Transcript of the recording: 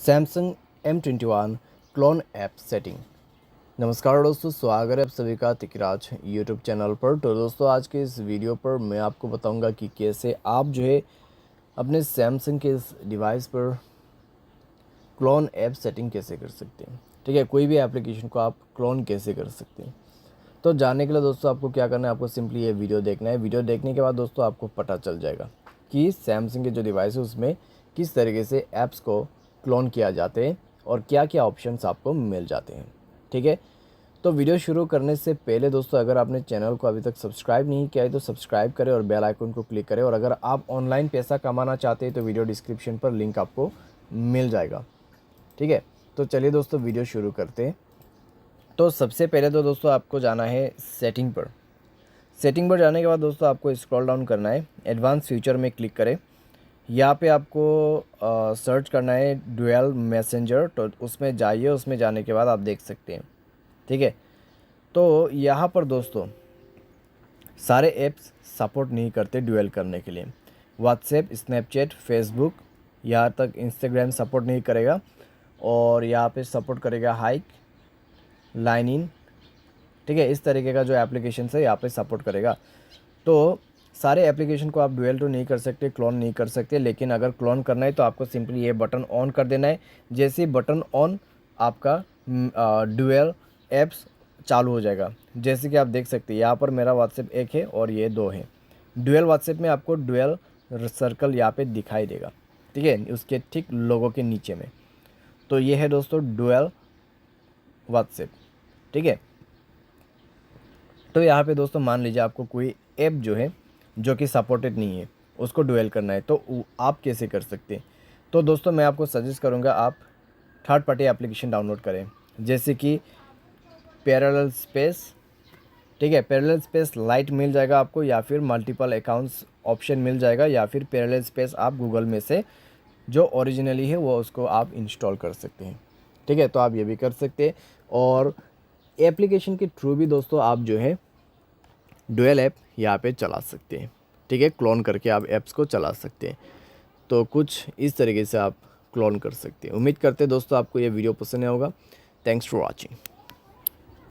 Samsung M21 clone app setting. नमस्कार दोस्तों, स्वागत है आप सभी का तिकराज यूट्यूब चैनल पर। तो दोस्तों, आज के इस वीडियो पर मैं आपको बताऊंगा कि कैसे आप जो है अपने सैमसंग के इस डिवाइस पर क्लोन ऐप सेटिंग कैसे कर सकते हैं। ठीक है, कोई भी एप्लीकेशन को आप क्लोन कैसे कर सकते हैं। तो जानने के लिए दोस्तों आपको क्या करना है, आपको सिंपली ये वीडियो देखना है। वीडियो देखने के बाद दोस्तों आपको पता चल जाएगा कि सैमसंग के जो डिवाइस है उसमें किस तरीके से ऐप्स को क्लोन किया जाते हैं और क्या क्या ऑप्शंस आपको मिल जाते हैं। ठीक है, तो वीडियो शुरू करने से पहले दोस्तों, अगर आपने चैनल को अभी तक सब्सक्राइब नहीं किया है तो सब्सक्राइब करें और बेल आइकन को क्लिक करें। और अगर आप ऑनलाइन पैसा कमाना चाहते हैं तो वीडियो डिस्क्रिप्शन पर लिंक आपको मिल जाएगा। ठीक है, तो चलिए दोस्तों वीडियो शुरू करते हैं। तो सबसे पहले तो दोस्तों आपको जाना है सेटिंग पर। सेटिंग पर जाने के बाद दोस्तों आपको स्क्रॉल डाउन करना है, एडवांस फीचर में क्लिक करें। यहाँ पे आपको सर्च करना है डुअल मैसेंजर, तो उसमें जाइए। उसमें जाने के बाद आप देख सकते हैं। ठीक है, तो यहाँ पर दोस्तों सारे ऐप्स सपोर्ट नहीं करते डुअल करने के लिए। व्हाट्सएप, स्नैपचैट, फेसबुक, यहाँ तक इंस्टाग्राम सपोर्ट नहीं करेगा। और यहाँ पे सपोर्ट करेगा हाइक, लाइन इन। ठीक है, इस तरीके का जो एप्लीकेशन है यहाँ पे सपोर्ट करेगा। तो सारे एप्लीकेशन को आप डुअल तो नहीं कर सकते, क्लोन नहीं कर सकते, लेकिन अगर क्लोन करना है तो आपको सिंपली ये बटन ऑन कर देना है। जैसे ही बटन ऑन, आपका डुअल ऐप्स चालू हो जाएगा। जैसे कि आप देख सकते हैं यहाँ पर मेरा व्हाट्सएप 1 है और ये 2 है। डुअल व्हाट्सएप में आपको डुअल सर्कल यहाँ पे दिखाई देगा। ठीक है, उसके ठीक लोगों के नीचे में। तो ये है दोस्तों डुअल व्हाट्सएप। ठीक है, तो यहाँ पे दोस्तों मान लीजिए आपको कोई ऐप जो है जो कि सपोर्टेड नहीं है उसको डुअल करना है, तो आप कैसे कर सकते हैं। तो दोस्तों मैं आपको सजेस्ट करूँगा आप थर्ड पार्टी एप्लीकेशन डाउनलोड करें, जैसे कि पैरेलल स्पेस। ठीक है, पैरेलल स्पेस लाइट मिल जाएगा आपको, या फिर मल्टीपल अकाउंट्स ऑप्शन मिल जाएगा, या फिर पैरेलल स्पेस आप गूगल में से जो ओरिजिनली है वो उसको आप इंस्टॉल कर सकते हैं। ठीक है, तो आप ये भी कर सकते हैं। और एप्लीकेशन के थ्रू भी दोस्तों आप जो है डुअल ऐप यहाँ पे चला सकते हैं। ठीक है, क्लोन करके आप ऐप्स को चला सकते हैं। तो कुछ इस तरीके से आप क्लोन कर सकते हैं। उम्मीद करते हैं दोस्तों आपको ये वीडियो पसंद आया होगा। Thanks for watching.